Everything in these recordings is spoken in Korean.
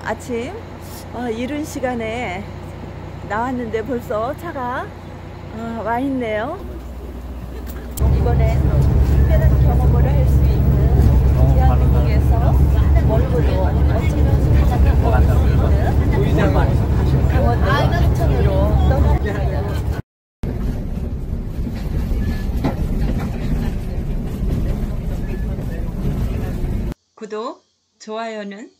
아침 이른 시간에 나왔는데 벌써 차가 와 있네요. 이번엔 특별한 경험을 할 수 있는 대한민국에서 멀고도 멋지는 바다를 보실 수 있는 강원도 하천으로 떠납니다. 구독, 좋아요는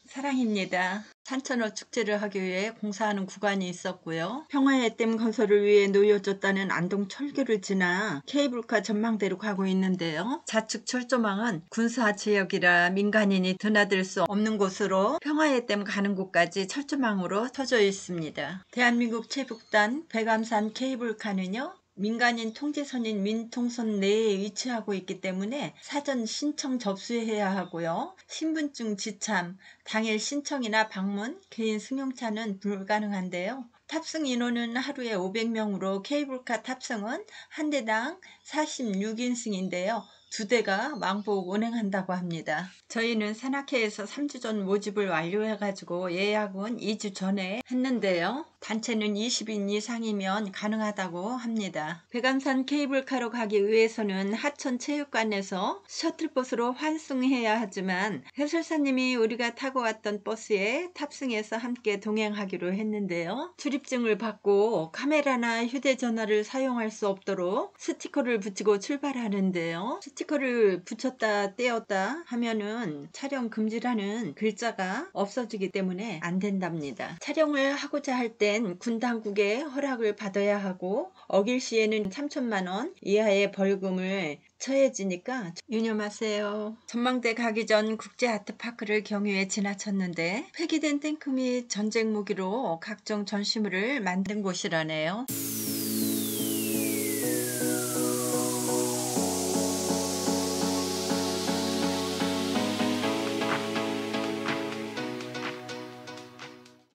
사랑입니다. 산천어 축제를 하기 위해 공사하는 구간이 있었고요. 평화의 댐 건설을 위해 놓여졌다는 안동 철교를 지나 케이블카 전망대로 가고 있는데요. 좌측 철조망은 군사 지역이라 민간인이 드나들 수 없는 곳으로 평화의 댐 가는 곳까지 철조망으로 쳐져 있습니다. 대한민국 최북단 백암산 케이블카는요, 민간인 통제선인 민통선 내에 위치하고 있기 때문에 사전 신청 접수해야 하고요. 신분증 지참, 당일 신청이나 방문, 개인 승용차는 불가능한데요. 탑승 인원은 하루에 500명으로 케이블카 탑승은 한 대당 46인승인데요. 2대가 왕복 운행한다고 합니다. 저희는 산악회에서 3주 전 모집을 완료해가지고 예약은 2주 전에 했는데요. 단체는 20인 이상이면 가능하다고 합니다. 백암산 케이블카로 가기 위해서는 하천체육관에서 셔틀버스로 환승해야 하지만 해설사님이 우리가 타고 왔던 버스에 탑승해서 함께 동행하기로 했는데요. 출입증을 받고 카메라나 휴대전화를 사용할 수 없도록 스티커를 붙이고 출발하는데요. 스티커를 붙였다 떼었다 하면은 촬영 금지라는 글자가 없어지기 때문에 안 된답니다. 촬영을 하고자 할 땐 군 당국의 허락을 받아야 하고 어길 시에는 3천만 원 이하의 벌금을 처해지니까 유념하세요. 전망대 가기 전 국제아트파크를 경유해 지나쳤는데 폐기된 탱크 및 전쟁 무기로 각종 전시물을 만든 곳이라네요.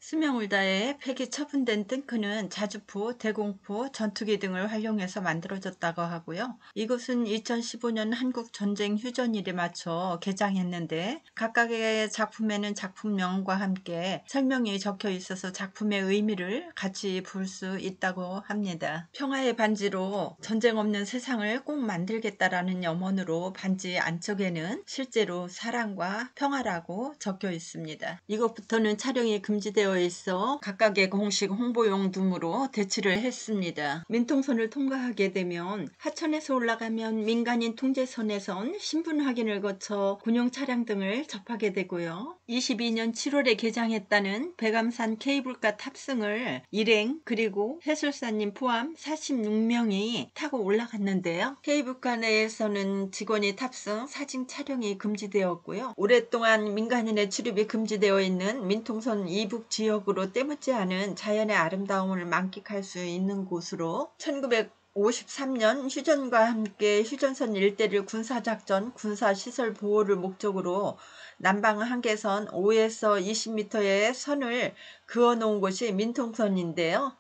수명을 다해 폐기 처분된 탱크는 자주포, 대공포, 전투기 등을 활용해서 만들어졌다고 하고요. 이곳은 2015년 한국전쟁 휴전일에 맞춰 개장했는데 각각의 작품에는 작품명과 함께 설명이 적혀 있어서 작품의 의미를 같이 볼 수 있다고 합니다. 평화의 반지로 전쟁 없는 세상을 꼭 만들겠다라는 염원으로 반지 안쪽에는 실제로 사랑과 평화라고 적혀 있습니다. 이것부터는 촬영이 금지되어 있어 각각의 공식 홍보용 둠으로 대치를 했습니다. 민통선을 통과하게 되면 하천에서 올라가면 민간인 통제선에선 신분 확인을 거쳐 군용 차량 등을 접하게 되고요. 22년 7월에 개장했다는 백암산 케이블카 탑승을 일행 그리고 해설사님 포함 46명이 타고 올라갔는데요. 케이블카 내에서는 직원이 탑승, 사진 촬영이 금지되었고요. 오랫동안 민간인의 출입이 금지되어 있는 민통선 이북 지역으로 때묻지 않은 자연의 아름다움을 만끽할 수 있는 곳으로 1953년 휴전과 함께 휴전선 일대를 군사작전, 군사시설 보호를 목적으로 남방 한계선 5에서 20m의 선을 그어놓은 곳이 민통선인데요.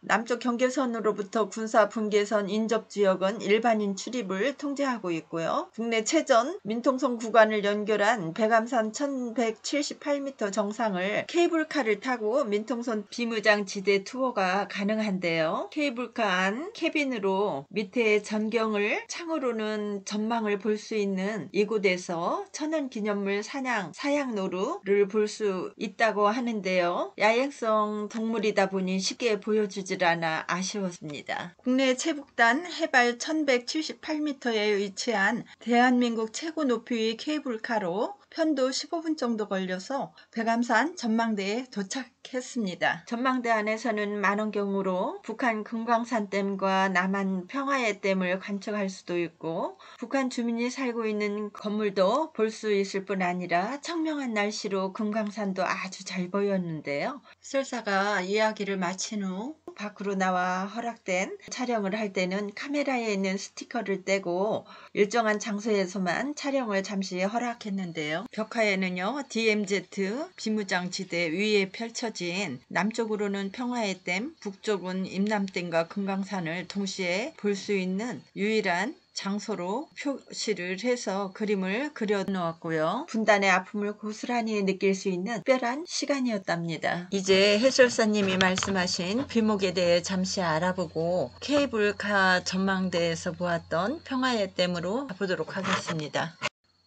남쪽 경계선으로부터 군사 분계선 인접지역은 일반인 출입을 통제하고 있고요. 국내 최전 민통선 구간을 연결한 백암산 1178m 정상을 케이블카를 타고 민통선 비무장지대 투어가 가능한데요. 케이블카 안 캐빈으로 밑에 전경을 창으로는 전망을 볼 수 있는 이곳에서 천연기념물 사양노루를 볼 수 있다고 하는데요. 야행성 동물이다 보니 쉽게 보여주지 않아 아쉬웠습니다. 국내 최북단 해발 1178m에 위치한 대한민국 최고 높이의 케이블카로 편도 15분 정도 걸려서 백암산 전망대에 도착했습니다. 전망대 안에서는 만원경으로 북한 금강산댐과 남한 평화의 댐을 관측할 수도 있고 북한 주민이 살고 있는 건물도 볼 수 있을 뿐 아니라 청명한 날씨로 금강산도 아주 잘 보였는데요. 설사가 이야기를 마친 후 밖으로 나와 허락된 촬영을 할 때는 카메라에 있는 스티커를 떼고 일정한 장소에서만 촬영을 잠시 허락했는데요. 벽화에는요, DMZ 비무장지대 위에 펼쳐진 남쪽으로는 평화의 댐, 북쪽은 임남댐과 금강산을 동시에 볼 수 있는 유일한 장소로 표시를 해서 그림을 그려 놓았고요. 분단의 아픔을 고스란히 느낄 수 있는 특별한 시간이었답니다. 이제 해설사님이 말씀하신 비목에 대해 잠시 알아보고 케이블카 전망대에서 보았던 평화의 댐으로 가보도록 하겠습니다.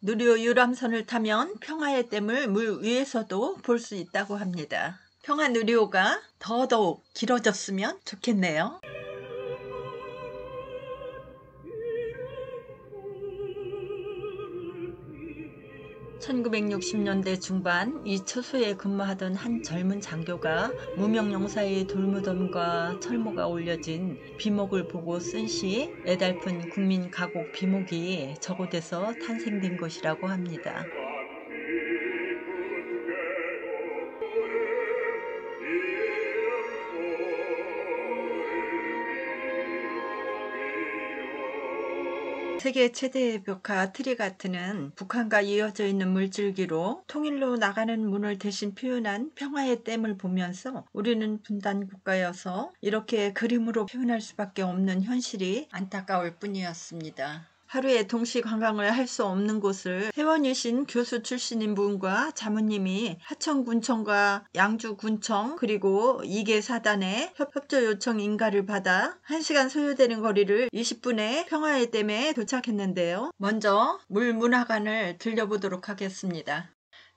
누리호 유람선을 타면 평화의 댐을 물 위에서도 볼 수 있다고 합니다. 평화 누리호가 더더욱 길어졌으면 좋겠네요. 1960년대 중반 이 처소에 근무하던 한 젊은 장교가 무명용사의 돌무덤과 철모가 올려진 비목을 보고 쓴 시 애달픈 국민 가곡 비목이 저곳에서 탄생된 것이라고 합니다. 세계 최대의 벽화 트리가트는 북한과 이어져 있는 물줄기로 통일로 나가는 문을 대신 표현한 평화의 댐을 보면서 우리는 분단 국가여서 이렇게 그림으로 표현할 수밖에 없는 현실이 안타까울 뿐이었습니다. 하루에 동시 관광을 할 수 없는 곳을 회원이신 교수 출신인 분과 자문님이 하천군청과 양주군청 그리고 2개 사단의 협조 요청 인가를 받아 1시간 소요되는 거리를 20분에 평화의 댐에 도착했는데요. 먼저 물문화관을 들려보도록 하겠습니다.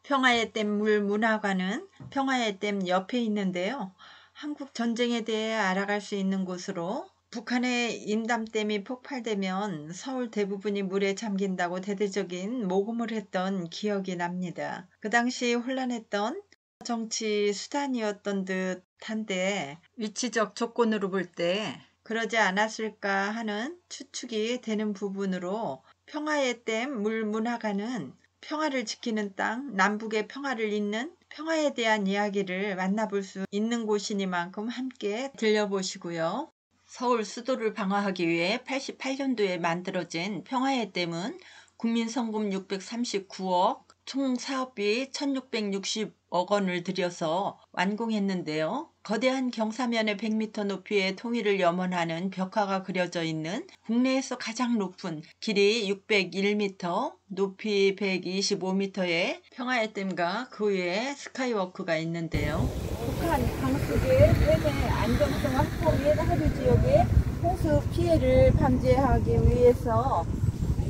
평화의 댐 물문화관은 평화의 댐 옆에 있는데요. 한국 전쟁에 대해 알아갈 수 있는 곳으로 북한의 임담댐이 폭발되면 서울 대부분이 물에 잠긴다고 대대적인 모금을 했던 기억이 납니다. 그 당시 혼란했던 정치 수단이었던 듯한데 위치적 조건으로 볼 때 그러지 않았을까 하는 추측이 되는 부분으로 평화의 댐 물문화관은 평화를 지키는 땅, 남북의 평화를 잇는 평화에 대한 이야기를 만나볼 수 있는 곳이니만큼 함께 들려보시고요. 서울 수도를 방어하기 위해 88년도에 만들어진 평화의 댐은 국민성금 639억, 총 사업비 1660억 원을 들여서 완공했는데요. 거대한 경사면의 100m 높이의 통일을 염원하는 벽화가 그려져 있는 국내에서 가장 높은 길이 601m, 높이 125m의 평화의 댐과 그 위에 스카이워크가 있는데요. 북한 강수계 댐의 안정성 확보 및 하류 지역의 홍수 피해를 방지하기 위해서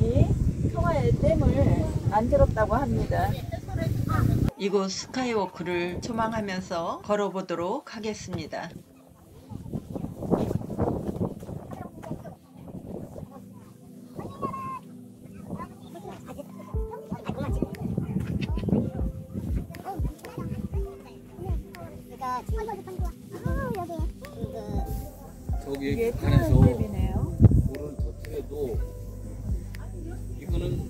이 평화의 댐을 만들었다고 합니다. 이곳 스카이워크를 초망하면서 걸어보도록 하겠습니다. 저기 북한에서 오른 저쪽에도 이거는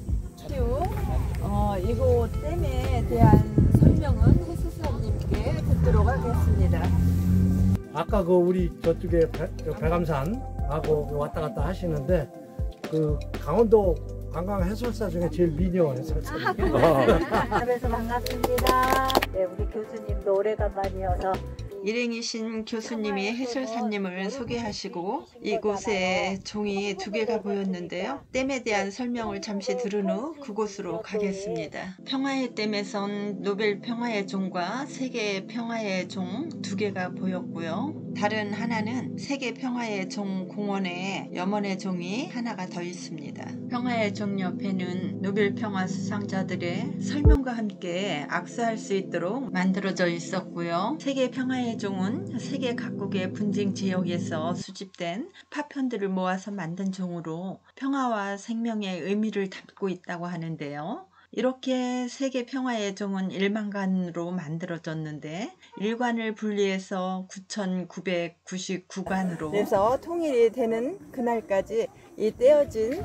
이곳 댐에 대한 설명은 해수사님께 듣도록 하겠습니다. 아까 그 우리 저쪽에 백암산하고 왔다 갔다 하시는데 그 강원도 관광 해설사 중에 제일 미녀 해설사. 그래서 반갑습니다. 네, 우리 교수님도 오래간만이어서 일행이신 교수님이 해설사님을 소개하시고 이곳에 종이 2개가 보였는데요. 댐에 대한 설명을 잠시 들은 후 그곳으로 가겠습니다. 평화의 댐에선 노벨 평화의 종과 세계 평화의 종 2개가 보였고요. 다른 하나는 세계 평화의 종 공원에 염원의 종이 하나가 더 있습니다. 평화의 종 옆에는 노벨 평화 수상자들의 설명과 함께 악수할 수 있도록 만들어져 있었고요. 세계 평화의 종은 세계 각국의 분쟁 지역에서 수집된 파편들을 모아서 만든 종으로 평화와 생명의 의미를 담고 있다고 하는데요. 이렇게 세계 평화의 종은 1만관으로 만들어졌는데 1관을 분리해서 9,999관으로 그래서 통일이 되는 그날까지 이 떼어진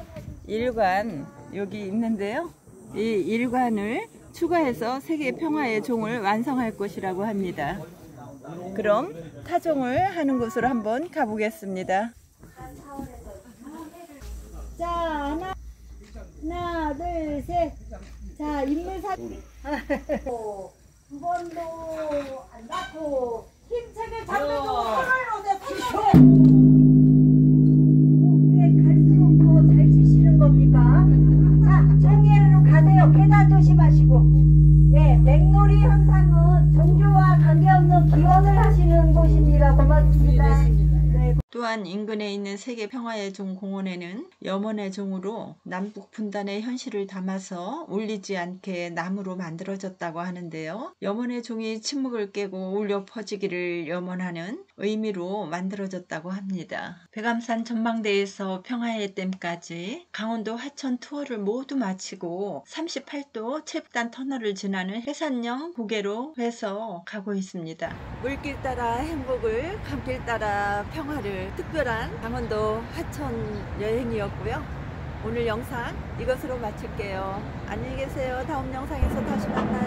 1관 여기 있는데요. 이 1관을 추가해서 세계 평화의 종을 완성할 것이라고 합니다. 그럼 타종을 하는 곳으로 한번 가보겠습니다. 자, 하나, 둘, 셋. 자, 인물사진. 두 번도 안 닿고 힘차게 잡는 손을 얻어 주시오. 위에 갈수록 더 잘 치시는 백암산은 종교와 관계없는 기원을 하시는 곳입니다. 고맙습니다. 네. 또한 인근에 있는 세계평화의 종 공원에는 염원의 종으로 남북 분단의 현실을 담아서 울리지 않게 나무로 만들어졌다고 하는데요. 염원의 종이 침묵을 깨고 울려 퍼지기를 염원하는 의미로 만들어졌다고 합니다. 백암산 전망대에서 평화의 댐까지 강원도 하천 투어를 모두 마치고 38도 챕단 터널을 지나는 해산령 고개로 해서 가고 있습니다. 물길 따라 행복을, 감길 따라 평화를, 특별한 강원도 하천 여행이었고요. 오늘 영상 이것으로 마칠게요. 안녕히 계세요. 다음 영상에서 다시 만나요.